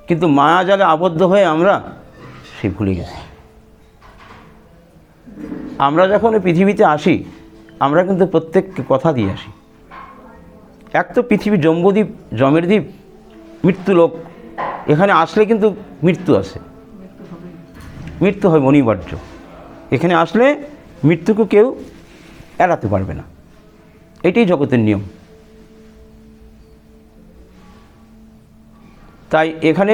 কিন্তু মায়াজালে আবদ্ধ হয়ে আমরা সে ভুলে গেছি। আমরা যখন পৃথিবীতে আসি আমরা কিন্তু প্রত্যেককে কথা দিয়ে আসি। এক তো পৃথিবী জম্বুদ্বীপ, জমের দ্বীপ, মৃত্যু লোক। এখানে আসলে কিন্তু মৃত্যু আসে, মৃত্যু হয় অনিবার্য। এখানে আসলে মৃত্যুকে কেউ এড়াতে পারবে না, এটাই জগতের নিয়ম। তাই এখানে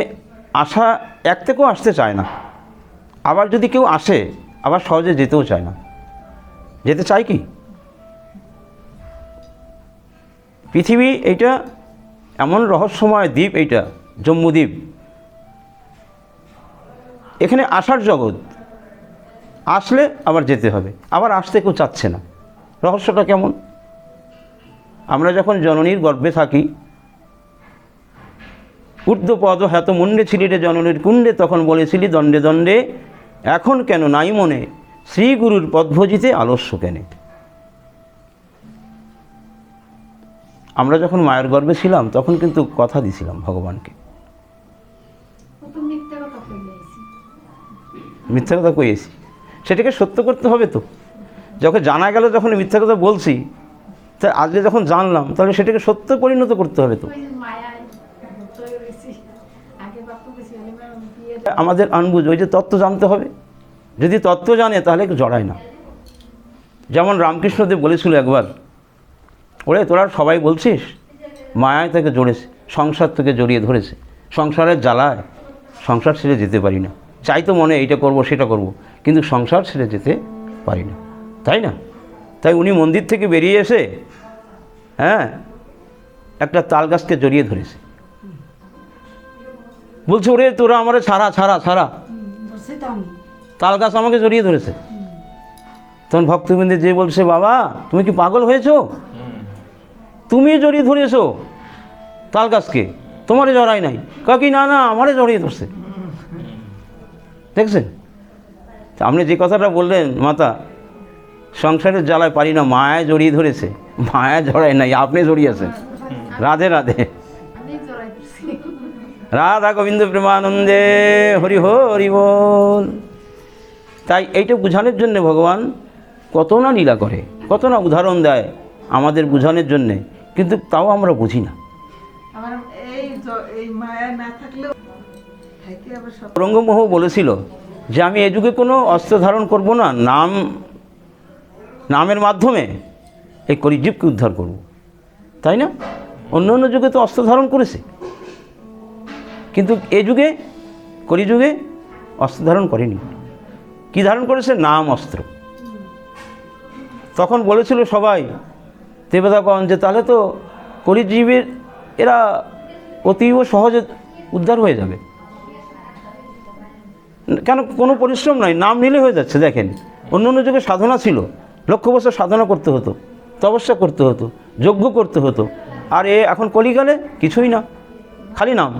আসা এক থেকেও আসতে চায় না, আবার যদি কেউ আসে আবার সহজে যেতেও চায় না। যেতে চায় কি? পৃথিবী এইটা এমন রহস্যময় দ্বীপ, এইটা জম্বুদ্বীপ, এখানে আসার জগৎ। আসলে আবার যেতে হবে, আবার আসতে কেউ চাচ্ছে না। রহস্যটা কেমন? আমরা যখন জননীর গর্ভে থাকি, ঊর্ধ্বপদ হ্যাত মুন্ডে ছিলি রে জননীর কুণ্ডে, তখন বলেছিলি দণ্ডে দণ্ডে, এখন কেন নাই মনে শ্রীগুরুর পদভজিতে আলস্য কেনে। আমরা যখন মায়ের গর্ভে ছিলাম তখন কিন্তু কথা দিয়েছিলাম ভগবানকে। মিথ্যা কথা কইয়েছি, সেটাকে সত্য করতে হবে তো। যখন জানা গেল যখন মিথ্যা কথা বলছি, তা আজকে যখন জানলাম তাহলে সেটাকে সত্য পরিণত করতে হবে তো। আমাদের আনবুঝ, ওই যে তত্ত্ব জানতে হবে। যদি তত্ত্ব জানে তাহলে জড়ায় না। যেমন রামকৃষ্ণদেব বলেছিল একবার, ওরে তোরা সবাই বলছিস মায়ায় তাকে জড়েছে, সংসার থেকে জড়িয়ে ধরেছে, সংসারের জ্বালায় সংসার ছেড়ে যেতে পারি না। চাই তো মনে এইটা করব সেটা করব, কিন্তু সংসার ছেড়ে যেতে পারি না, তাই না? তাই উনি মন্দির থেকে বেরিয়ে এসে একটা তাল গাছকে জড়িয়ে ধরেছে, বলছে ওরে তোরা আমার ছাড়া ছাড়া ছাড়া, তাল গাছ আমাকে জড়িয়ে ধরেছে। তখন ভক্তবৃন্দে যে বলছে, বাবা তুমি কি পাগল হয়েছো? তুমি জড়িয়ে ধরেছো তাল গাছকে, তোমারে জড়াই নাই। কাকি না না, আমারে জড়িয়ে ধরছে। দেখছেন? আপনি যে কথাটা বললেন মাতা, সংসারের জ্বালায় পারি না, মায়ায় জড়িয়ে ধরেছে। মায়া জড়ায় নাই, আপনি জড়িয়েছেন। রাধে রাধে, রাধা গোবিন্দ প্রেমানন্দে, হরি হরি বল। তাই এইটা বোঝানোর জন্য ভগবান কত না লীলা করে, কত না উদাহরণ দেয় আমাদের বোঝানোর জন্যে, কিন্তু তাও আমরা বুঝি না। রঙ্গমোহ বলেছিল যে আমি এ যুগে কোনো অস্ত্র ধারণ করব না, নামের মাধ্যমে এই কলিযুগকে উদ্ধার করব, তাই না? অন্য অন্য যুগে তো অস্ত্র ধারণ করেছে, কিন্তু এ যুগে কলিযুগে অস্ত্র ধারণ করেনি। কি ধারণ করেছে? নাম অস্ত্র। তখন বলেছিল সবাই দেবতাগণ যে তাহলে তো কলিজীবের এরা অতীব সহজে উদ্ধার হয়ে যাবে, কেন? কোনো পরিশ্রম নাই, নাম নিলে হয়ে যাচ্ছে। দেখেন অন্য অন্য যুগে সাধনা ছিল, লক্ষ বছর সাধনা করতে হতো, তপস্যা করতে হতো, যজ্ঞ করতে হতো। আর এখন কলিকালে কিছুই না, খালি নাম,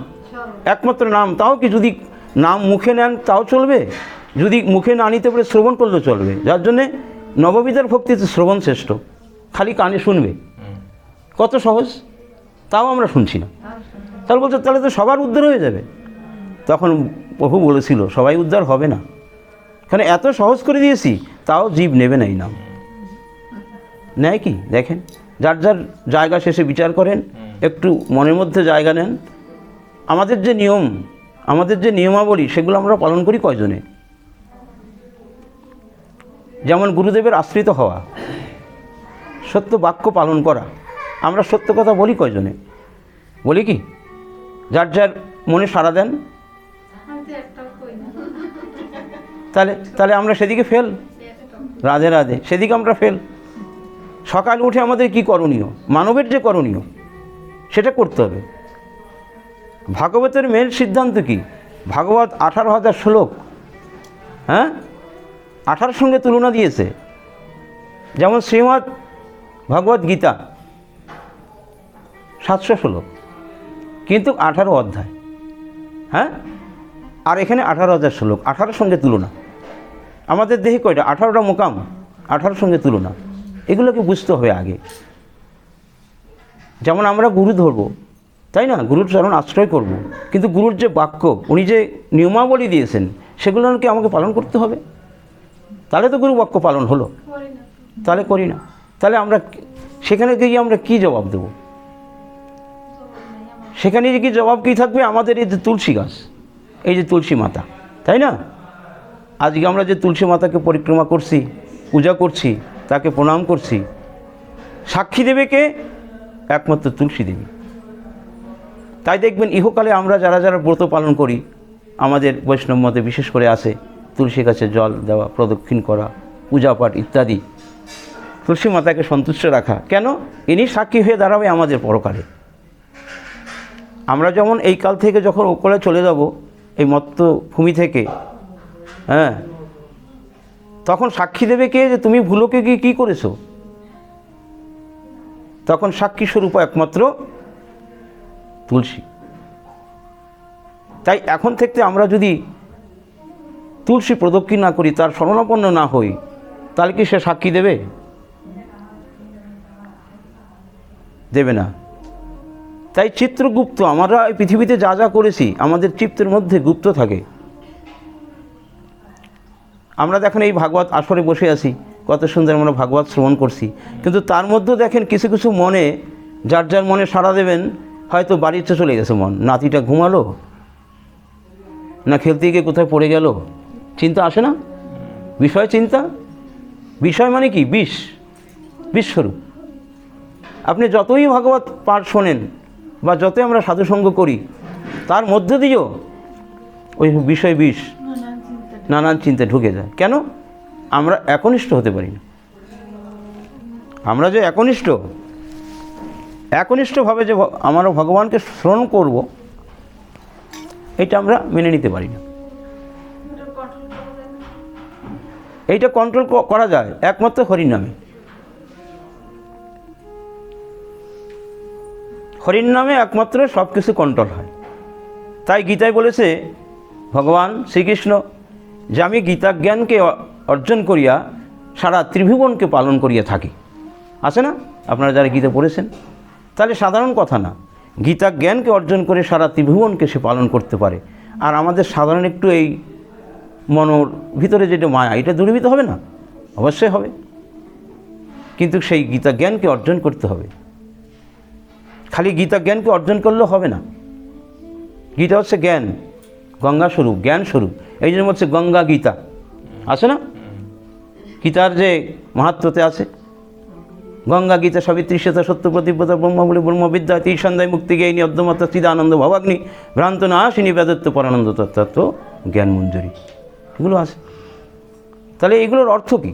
একমাত্র নাম। তাও কি যদি নাম মুখে নেন তাও চলবে, যদি মুখে না নিতে পারে শ্রবণ করলেও চলবে। যার জন্যে নববিধার ভক্তিতে শ্রবণ শ্রেষ্ঠ, খালি কানে শুনবে, কত সহজ। তাও আমরা শুনছি না। তাহলে বলছে তাহলে তো সবার উদ্ধার হয়ে যাবে। তখন প্রভু বলেছিল সবাই উদ্ধার হবে না, কারণ এত সহজ করে দিয়েছি, তাও জীব নেবে না এই নাম। নেয় কি? দেখেন, যার যার জায়গা শেষে বিচার করেন, একটু মনের মধ্যে জায়গা নেন। আমাদের যে নিয়ম, আমাদের যে নিয়মাবলী, সেগুলো আমরা পালন করি কয়জনে? যেমন গুরুদেবের আশ্রিত হওয়া, সত্য বাক্য পালন করা, আমরা সত্য কথা বলি কয়জনে? বলি কি? যার যার মনে সাড়া দেন। তাহলে আমরা সেদিকে ফেল। রাধে রাধে, সেদিকে আমরা ফেল। সকালে উঠে আমাদের কি করণীয়? মানবের যে করণীয় সেটা করতে হবে। ভাগবতের মেন সিদ্ধান্ত কি? ভাগবত 18,000 শ্লোক, 18 সঙ্গে তুলনা দিয়েছে। যেমন শ্রীমদ্ ভগবদ গীতা 700 শ্লোক, কিন্তু 18 অধ্যায়, আর এখানে 18,000 শ্লোক, 18 সঙ্গে তুলনা। আমাদের দেহে কয়টা? 18টা মোকাম, 18 সঙ্গে তুলনা। এগুলোকে বুঝতে হবে আগে। যেমন আমরা গুরু ধরবো, তাই না? গুরুর চরণ আশ্রয় করব, কিন্তু গুরুর যে বাক্য, উনি যে নিয়মাবলী দিয়েছেন, সেগুলোকে আমাকে পালন করতে হবে। তাহলে তো গুরু বাক্য পালন হলো। তাহলে করি না, তাহলে আমরা সেখানে গিয়ে আমরা কি জবাব দেব? সেখানে কি জবাব কী থাকবে? আমাদের এই যে তুলসী গাছ, এই যে তুলসী মাতা, তাই না? আজকে আমরা যে তুলসী মাতাকে পরিক্রমা করছি, পূজা করছি, তাকে প্রণাম করছি, সাক্ষী দেবে কে? একমাত্র তুলসী দেবী। তাই দেখবেন ইহকালে আমরা যারা যারা ব্রত পালন করি, আমাদের বৈষ্ণব মতে বিশেষ করে আছে তুলসী গাছে জল দেওয়া, প্রদক্ষিণ করা, পূজা পাঠ ইত্যাদি, তুলসী মাতাকে সন্তুষ্ট রাখা। কেন? ইনি সাক্ষী হয়ে দাঁড়াবে আমাদের পরকালে। আমরা যেমন এই কাল থেকে যখন ওকলে চলে যাব, এই মত্ত ভূমি থেকে, হ্যাঁ, তখন সাক্ষী দেবে কে যে তুমি ভুলোকে গিয়ে কী করেছো? তখন সাক্ষী স্বরূপ একমাত্র তুলসী। তাই এখন থেকে আমরা যদি তুলসী প্রদক্ষিণ না করি, তার শরণাপন্ন না হই, তাহলে কি সে সাক্ষী দেবে? দেবে না। তাই চিত্রগুপ্ত, আমরা এই পৃথিবীতে যা যা করেছি আমাদের চিত্রের মধ্যে গুপ্ত থাকে। আমরা দেখেন এই ভাগবত আসরে বসে আছি, কত সুন্দর আমরা ভাগবত শ্রবণ করছি, কিন্তু তার মধ্যে দেখেন কিছু কিছু মনে, যার যার মনে সাড়া দেবেন, হয়তো বাড়িতে চলে গেছে মন, নাতিটা ঘুমালো না খেলতে গিয়ে কোথায় পড়ে গেল, চিন্তা আসে না? বিষয় চিন্তা, বিষয় মানে কি? বিশ্বরূপ। আপনি যতই ভাগবত পাঠ শোনেন বা যতই আমরা সাধুসঙ্গ করি, তার মধ্যে দিয়েও ওই বিষয় নানান চিন্তা ঢুকে যায়। কেন? আমরা একনিষ্ঠ হতে পারি না। আমরা যে একনিষ্ঠভাবে যে আমরা ভগবানকে শ্রবণ করব, এটা আমরা মেনে নিতে পারি না। এইটা কন্ট্রোল করা যায় একমাত্র হরির নামে। হরির নামে একমাত্র সব কিছু কন্ট্রোল হয়। তাই গীতায় বলেছে ভগবান শ্রীকৃষ্ণ যে আমি গীতা জ্ঞানকে অর্জন করিয়া সারা ত্রিভুবনকে পালন করিয়া থাকি। আছে না? আপনারা যারা গীতা পড়েছেন, তাহলে সাধারণ কথা না, গীতা জ্ঞানকে অর্জন করে সারা ত্রিভুবনকে সে পালন করতে পারে। আর আমাদের সাধারণ একটু এই মনের ভিতরে যেটা মায়া, এটা দূরীভূত হবে না? অবশ্যই হবে, কিন্তু সেই গীতা জ্ঞানকে অর্জন করতে হবে। খালি গীতা জ্ঞানকে অর্জন করলেও হবে না। গীতা হচ্ছে জ্ঞান, গঙ্গা স্বরূপ, জ্ঞান স্বরূপ। এই জন্য হচ্ছে গঙ্গা গীতা, আছে না? গীতার যে মাহাত্ম্যতে আছে, গঙ্গা গীতা সাবিত্রী শ্বেতা সত্য প্রতিব্রতা ব্রহ্মবলী ব্রহ্মবিদ্যা তিসন্ধ্যায় মুক্তি জ্ঞানী অর্ধমাত্রা চিদানন্দ ভবাগ্নি ভ্রান্ত নাশিনী বেদত্ব পরানন্দ তত্ত্ব জ্ঞান মঞ্জুরি, এগুলো আছে। তাহলে এগুলোর অর্থ কী?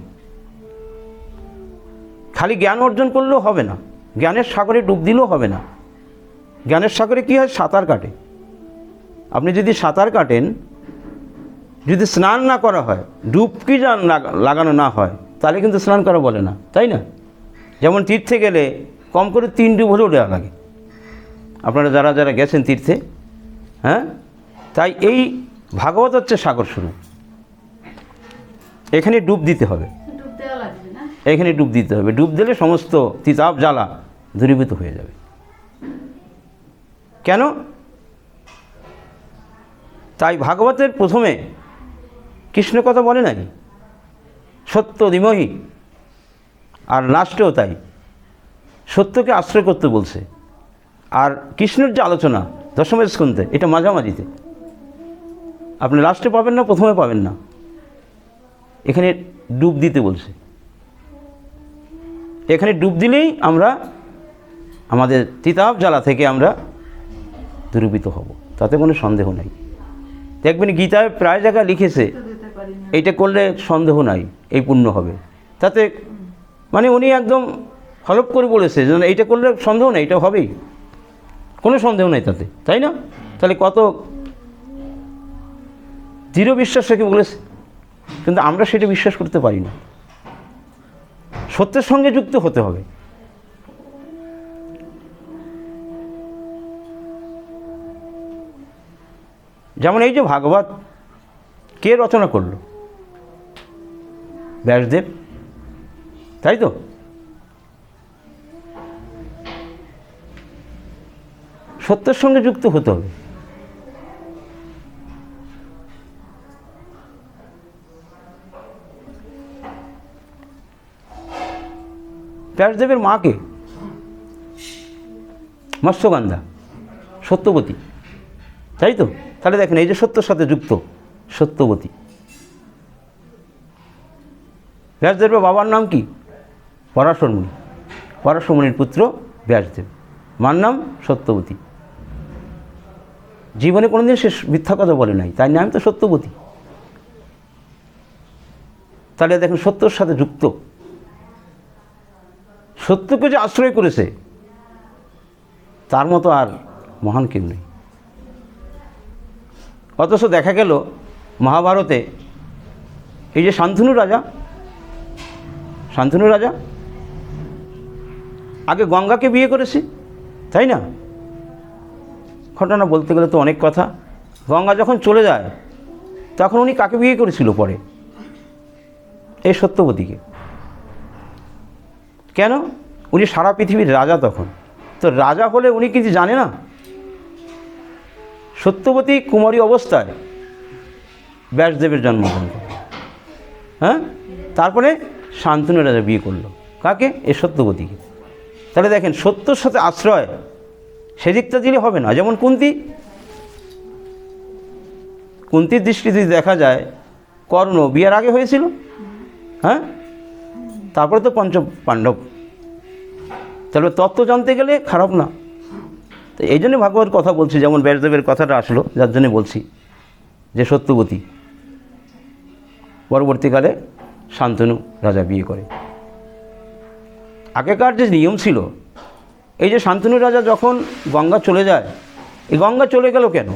খালি জ্ঞান অর্জন করলেও হবে না, জ্ঞানের সাগরে ডুব দিলেও হবে না। জ্ঞানের সাগরে কী হয়? সাঁতার কাটে। আপনি যদি সাঁতার কাটেন, যদি স্নান না করা হয়, ডুবকি লাগানো না হয়, তাহলে কিন্তু স্নান করা বলে না, তাই না? যেমন তীর্থে গেলে কম করে 3 ডুব হলেও দেওয়া লাগে। আপনারা যারা যারা গেছেন তীর্থে, হ্যাঁ, তাই এই ভাগবত হচ্ছে সাগর স্বরূপ। এখানে ডুব দিতে হবে, এখানে ডুব দিতে হবে। ডুব দিলে সমস্ত তিতাব জ্বালা দূরীভূত হয়ে যাবে। কেন? তাই ভাগবতের প্রথমে কৃষ্ণ কথা বলে নাই, সত্য ধীমহি, আর লাস্টেও তাই, সত্যকে আশ্রয় করতে বলছে। আর কৃষ্ণের যে আলোচনা দশম স্কন্ধে, এটা মাঝামাঝিতে। আপনি লাস্টে পাবেন না, প্রথমে পাবেন না, এখানে ডুব দিতে বলছে। এখানে ডুব দিলেই আমরা আমাদের তিতাব জ্বালা থেকে আমরা দূরীভূত হব, তাতে কোনো সন্দেহ নাই। দেখবেন গীতায় প্রায় জায়গায় লিখেছে এইটা করলে সন্দেহ নাই, এই পুণ্য হবে। তাতে মানে উনি একদম হলপ করে বলেছে যে এইটা করলে সন্দেহ নেই, এটা হবেই, কোনো সন্দেহ নেই তাতে, তাই না? তাহলে কত দৃঢ় বিশ্বাস রেখে বলেছে, কিন্তু আমরা সেটা বিশ্বাস করতে পারি না। সত্যের সঙ্গে যুক্ত হতে হবে। যেমন এই যে ভাগবত কে রচনা করলো? ব্যাসদেব, তাই তো? সত্যের সঙ্গে যুক্ত হতে হবে। ব্যাসদেবের মাকে মৎস্যগন্ধা, সত্যবতী, তাই তো? তাহলে দেখেন এই যে সত্যর সাথে যুক্ত, সত্যবতী। ব্যাসদেবের বাবার নাম কি? পরাশর মুনি। পরাশর মুনির পুত্র ব্যাসদেব, মার নাম সত্যবতী। জীবনে কোনোদিন সে মিথ্যা কথা বলে নাই, তাই নাম তো সত্যবতী। তাহলে দেখেন সত্যর সাথে যুক্ত, সত্যকে যে আশ্রয় করেছে তার মতো আর মহান কেউ নেই। অথচ দেখা গেল মহাভারতে এই যে শান্তনু রাজা, শান্তনু রাজা আগে গঙ্গাকে বিয়ে করেছে, তাই না? ঘটনা বলতে গেলে তো অনেক কথা। গঙ্গা যখন চলে যায় তখন উনি কাকে বিয়ে করেছিল পরে? এই সত্যবতীকে। কেন? উনি সারা পৃথিবীর রাজা তখন। তো রাজা হলে উনি কিছু জানে না? সত্যবতী কুমারী অবস্থায় ব্যাসদেবের জন্মগ্রহণ করে, হ্যাঁ? তারপরে শান্তনু রাজা বিয়ে করলো কাকে? এই সত্যবতীকে। তাহলে দেখেন সত্যর সাথে আশ্রয় সেদিকটা দিলে হবে না। যেমন কুন্তির দৃষ্টিতে দেখা যায় কর্ণ বিয়ের আগে হয়েছিল, হ্যাঁ? তারপরে তো পঞ্চ পাণ্ডব। তাহলে তত্ত্ব জানতে গেলে খারাপ না। তো এই জন্যে ভাগবত কথা বলছি, যেমন ব্যাসদেবের কথাটা আসলো, যার জন্যে বলছি যে সত্যবতী পরবর্তীকালে শান্তনু রাজা বিয়ে করে। আগেকার যে নিয়ম ছিল, এই যে শান্তনু রাজা যখন গঙ্গা চলে যায়, এই গঙ্গা চলে গেল কেন?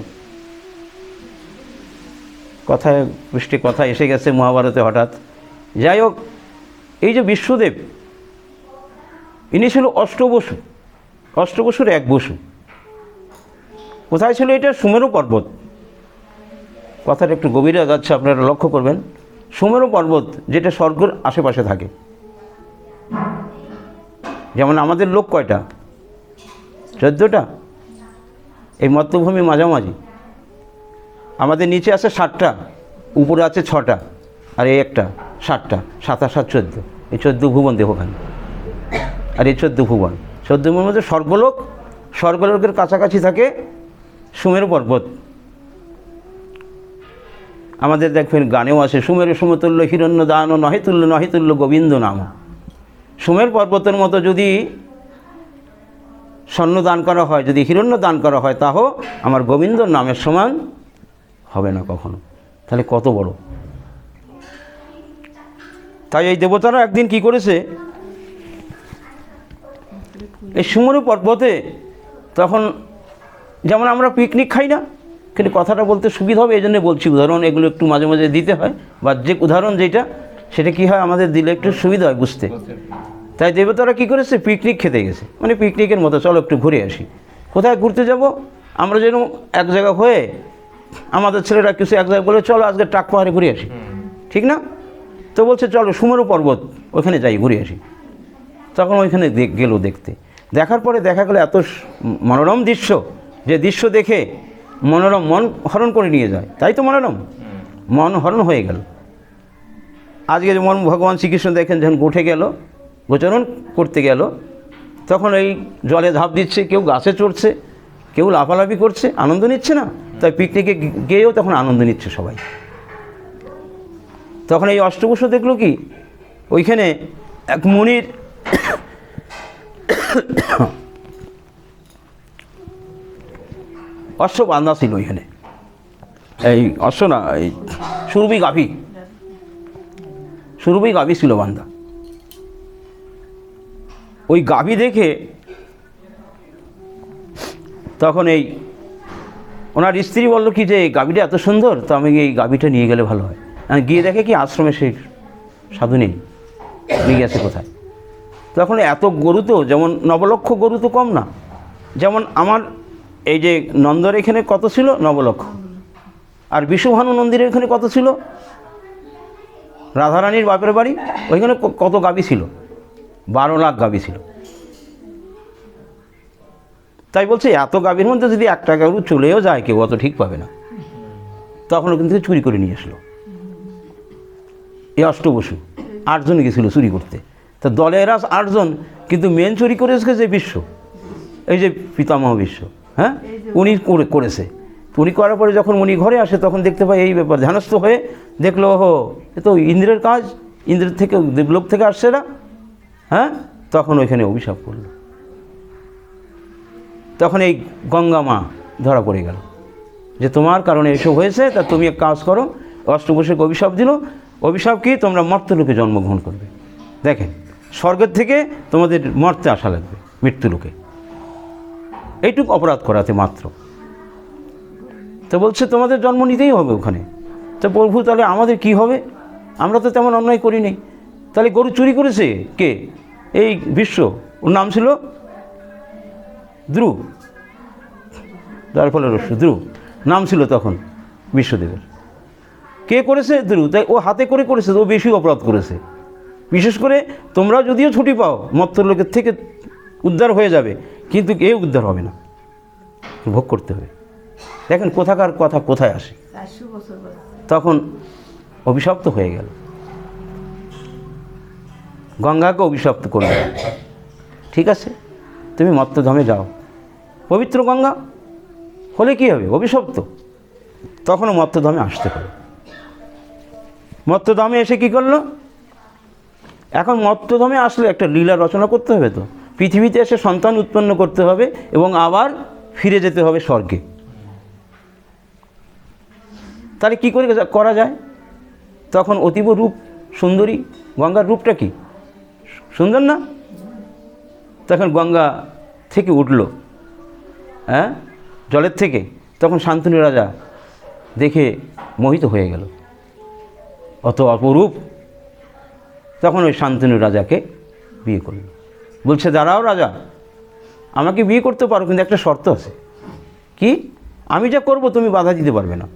কথায় পৃষ্ঠে কথা এসে গেছে মহাভারতে হঠাৎ। যাই হোক, এই যে বিশ্বদেব, ইনি ছিল অষ্টবসু, অষ্টবসুর এক বসু। কোথায় ছিল এটা? সুমেরু পর্বত। কথাটা একটু গভীরে যাচ্ছে, আপনারা লক্ষ্য করবেন। সুমেরু পর্বত যেটা স্বর্গের আশেপাশে থাকে। যেমন আমাদের লোক কয়টা? 14টা। এই মধ্যভূমি মাঝামাঝি। আমাদের নিচে আছে 7টা, উপরে আছে 6টা, আর এই একটা 7টা, 7 আর 7 14। এই 14 ভুবন দেহখানি, আর এই 14 ভুবন। 14 ভুবনের মধ্যে স্বর্গলোক, স্বর্গলোকের কাছাকাছি থাকে সুমেরু পর্বত। আমাদের দেখবেন গানেও আছে, সুমেরু সমতুল্য হিরণ্য দান নহিতুল্য নহিতুল্য গোবিন্দ নাম। সুমের পর্বতের মতো যদি স্বর্ণ দান করা হয়, যদি হিরণ্য দান করা হয়, তাও আমার গোবিন্দর নামের সমান হবে না কখনো। তাহলে কত বড়! তাই এই দেবতারা একদিন কি করেছে, এই সুমেরু পর্বতে তখন যেমন আমরা পিকনিক খাই না, কিন্তু কথাটা বলতে সুবিধা হবে এই জন্য বলছি, উদাহরণ এগুলো একটু মাঝে মাঝে দিতে হয়, বা যে উদাহরণ যেটা সেটা কী হয় আমাদের দিলে একটু সুবিধা হয় বুঝতে। তাই দেবতারা কী করেছে, পিকনিক খেতে গেছে, মানে পিকনিকের মতো, চলো একটু ঘুরে আসি। কোথায় ঘুরতে যাব? আমরা যেন এক জায়গা হয়ে আমাদের ছেলেরা কিছু এক জায়গায় বলে চলো আজকে ট্রাক পাহাড়ে ঘুরে আসি, ঠিক না? তো বলছে চলো সুমেরু পর্বত, ওখানে যাই ঘুরে আসি। তখন ওইখানে গেল দেখতে, দেখার পরে দেখা গেল এত মনোরম দৃশ্য, যে দৃশ্য দেখে মনোরম মন হরণ করে নিয়ে যায়, তাই তো মনোরম, মন হরণ হয়ে গেল। আজকে যেমন ভগবান শ্রীকৃষ্ণ দেখেন যখন উঠে গেল, গোচরণ করতে গেল, তখন এই জলে ঝাঁপ দিচ্ছে, কেউ গাছে চড়ছে, কেউ লাফালাফি করছে, আনন্দ নিচ্ছে না? তাই পিকনিকে গিয়েও তখন আনন্দ নিচ্ছে সবাই। তখন এই অষ্টবসু দেখলো কি, ওইখানে এক মুনির অশ্ব বাঁধা ছিল ওইখানে, এই অশ্ব না, এই সুরভি গাভী, সুরভি গাভী ছিল বাঁধা। ওই গাভী দেখে তখন এই ওনার স্ত্রী বলল কি যে এই গাভীটা এত সুন্দর, তো আমি এই গাভীটা নিয়ে গেলে ভালো হয়। গিয়ে দেখে কি আশ্রমে সেই সাধু নেই, নিয়ে গেছে কোথায়। তখন এত গরু, তো যেমন 9 লক্ষ গরু তো কম না। যেমন আমার এই যে নন্দর এখানে কত ছিল? 9 লক্ষ। আর বিশ্বভানু মন্দিরের এখানে কত ছিল? রাধারানীর বাপের বাড়ি, ওইখানে কত গাভী ছিল? 12 লাখ গাভী ছিল। তাই বলছে এত গাভীর মধ্যে যদি একটা গরু চলেও যায় কেউ অত ঠিক পাবে না। তখন ওখান থেকে চুরি করে নিয়ে আসলো। এই অষ্টবসু 8 জন গেছিলো চুরি করতে। তা দলে এরা 8 জন, কিন্তু মেন চুরি করেছে যে বিশ্ব, এই যে পিতামহ বিশ্ব, হ্যাঁ, উনি করেছে। উনি করার পরে যখন উনি ঘরে আসে তখন দেখতে পায় এই ব্যাপার, ধ্যানস্থ হয়ে দেখলো ওহো এ তো ইন্দ্রের কাজ, ইন্দ্রের থেকে দেবলোক থেকে আসছে না, হ্যাঁ। তখন ওইখানে অভিশাপ করলো। তখন এই গঙ্গা মা ধরা পড়ে গেল যে তোমার কারণে এসব হয়েছে, তা তুমি এক কাজ করো। অষ্টবসুকে অভিশাপ দিল। অভিশাপ কি? তোমরা মর্ত্যলোকে জন্মগ্রহণ করবে। দেখেন, স্বর্গের থেকে তোমাদের মর্তে আসা লাগবে, মৃত্যুলোকে। এইটুকু অপরাধ করাতে মাত্র। তো বলছে তোমাদের জন্ম নিতেই হবে ওখানে। তো প্রভু তাহলে আমাদের কি হবে? আমরা তো তেমন অন্যায় করি নি। তাহলে গরু চুরি করেছে কে? এই বিশ্ব। ওর নাম ছিল ধ্রুব, যার ফলে ধ্রুব নাম ছিল তখন বিশ্বদেবের। কে করেছে? ধ্রুব। তাই ও হাতে করে করেছে, ও বেশি অপরাধ করেছে। বিশেষ করে তোমরা যদিও ছুটি পাও, মর্ত্যলোকের থেকে উদ্ধার হয়ে যাবে, কিন্তু এ উদ্ধার হবে না, ভোগ করতে হবে। দেখেন কোথাকার কথা কোথায় আসে। তখন অভিশপ্ত হয়ে গেল, গঙ্গাকে অভিশপ্ত করল। ঠিক আছে, তুমি মর্ত্যধামে যাও। পবিত্র গঙ্গা হলে কি হবে? অভিশপ্ত। তখনও মর্ত্যধামে আসতে হবে। মর্ত্যধামে এসে কি করলো? এখন মর্ত্যধামে আসলে একটা লীলা রচনা করতে হবে। তো পৃথিবীতে এসে সন্তান উৎপন্ন করতে হবে এবং আবার ফিরে যেতে হবে স্বর্গে। তাহলে কী করে করা যায়? তখন অতীব রূপ সুন্দরী গঙ্গার রূপটা কি সুন্দর না? তখন গঙ্গা থেকে উঠল, হ্যাঁ, জলের থেকে। তখন শান্তনু রাজা দেখে মোহিত হয়ে গেল, অত অপরূপ। তখন ওই শান্তনু রাজাকে বিয়ে করল। বলছে দাঁড়াও রাজা, আমাকে বিয়ে করতে পারো, কিন্তু একটা শর্ত আছে। কি? আমি যা করব তুমি বাধা দিতে পারবে না।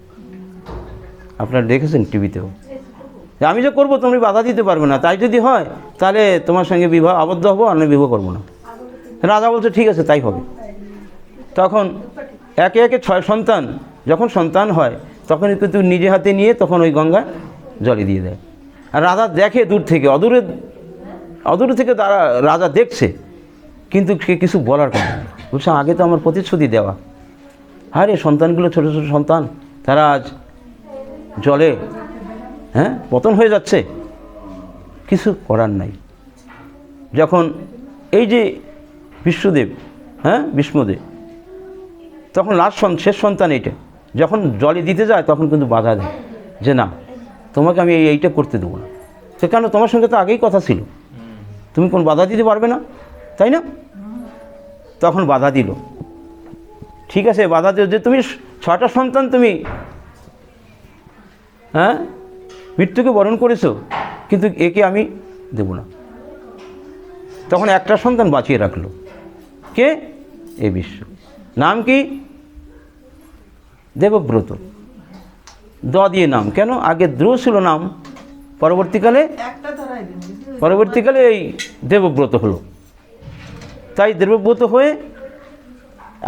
আপনারা দেখেছেন টিভিতেও, আমি যা করবো তুমি বাধা দিতে পারবে না। তাই যদি হয় তাহলে তোমার সঙ্গে বিবাহ আবদ্ধ হবো, আর বিবাহ করবো না। রাজা বলছে ঠিক আছে, তাই হবে। তখন একে একে 6 সন্তান, যখন সন্তান হয় তখন কিন্তু নিজে হাতে নিয়ে তখন ওই গঙ্গা জলে দিয়ে দেয়। আর রাজা দেখে দূর থেকে, অদূরে থেকে তারা রাজা দেখছে, কিন্তু সে কিছু বলার কথা নেই। বলছে আগে তো আমার প্রতিশ্রুতি দেওয়া, আরে সন্তানগুলো ছোটো ছোটো সন্তান, তারা আজ জলে, হ্যাঁ, পতন হয়ে যাচ্ছে, কিছু করার নাই। যখন এই যে বিশ্বদেব, হ্যাঁ, বিষ্ণুদেব, তখন শেষ সন্তান এইটা যখন জলে দিতে যায় তখন কিন্তু বাধা দেয় যে না, তোমাকে আমি এইটা করতে দেবো না। সে কেন? তোমার সঙ্গে তো আগেই কথা ছিল, তুমি কোন বাধা দিতে পারবে না, তাই না? তখন বাধা দিল। ঠিক আছে, বাধা দিল যে তুমি 6টা সন্তান তুমি, হ্যাঁ, মৃত্যুকে বরণ করেছো, কিন্তু একে আমি দেব না। তখন একটা সন্তান বাঁচিয়ে রাখলো। কে? এই বিশ্ব। নাম কি? দেবব্রত। দিয়ে নাম কেন? আগে ধ্রুব ছিল নাম, পরবর্তীকালে এই দেবব্রত হলো। তাই দেবব্রত হয়ে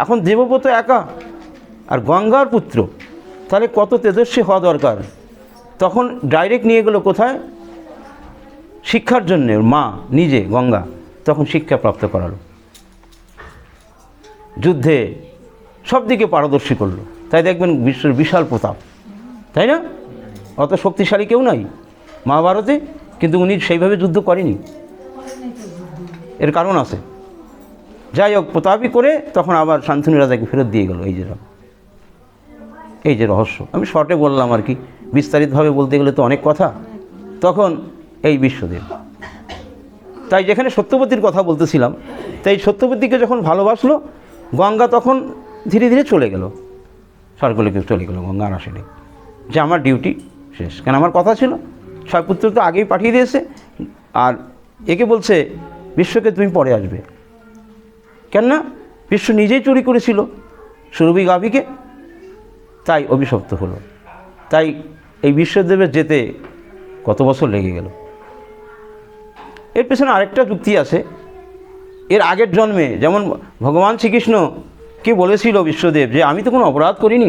এখন দেবব্রত একা আর গঙ্গার পুত্র, তাহলে কত তেজস্বী হওয়া দরকার। তখন ডাইরেক্ট নিয়ে গেল কোথায়? শিক্ষার জন্যে। মা নিজে গঙ্গা তখন শিক্ষা প্রাপ্ত করালো, যুদ্ধে সব দিকে পারদর্শী করলো। তাই দেখবেন বিশ্বের বিশাল প্রতাপ, তাই না? অত শক্তিশালী কেউ নাই মহাভারতে, কিন্তু উনি সেইভাবে যুদ্ধ করেনি। এর কারণ আছে। যাই হোক, প্রতাপই করে তখন আবার শান্তনু রাজাকে ফেরত দিয়ে গেল। এই যে রহস্য আমি শর্টে বললাম আর কি, বিস্তারিতভাবে বলতে গেলে তো অনেক কথা। তখন এই বিশ্বদেব, তাই যেখানে সত্যবতীর কথা বলতেছিলাম, তাই সত্যবতীকে যখন ভালোবাসলো গঙ্গা, তখন ধীরে ধীরে চলে গেল স্বর্গলোকে, চলে গেল গঙ্গা। আর আসেনি যে আমার ডিউটি শেষ, কেন আমার কথা ছিল। 6 পুত্র তো আগেই পাঠিয়ে দিয়েছে, আর একে বলছে বিশ্বকে তুমি পরে আসবে। কেন না? বিশ্ব নিজেই চুরি করেছিল সুরভি গাভীকে, তাই অভিশপ্ত হলো। তাই এই বিশ্বদেবের যেতে কত বছর লেগে গেল। এর পেছনে আরেকটা যুক্তি আছে। এর আগের জন্মে যেমন ভগবান শ্রীকৃষ্ণ কে বলেছিল বিশ্বদেব যে আমি তো কোনো অপরাধ করিনি,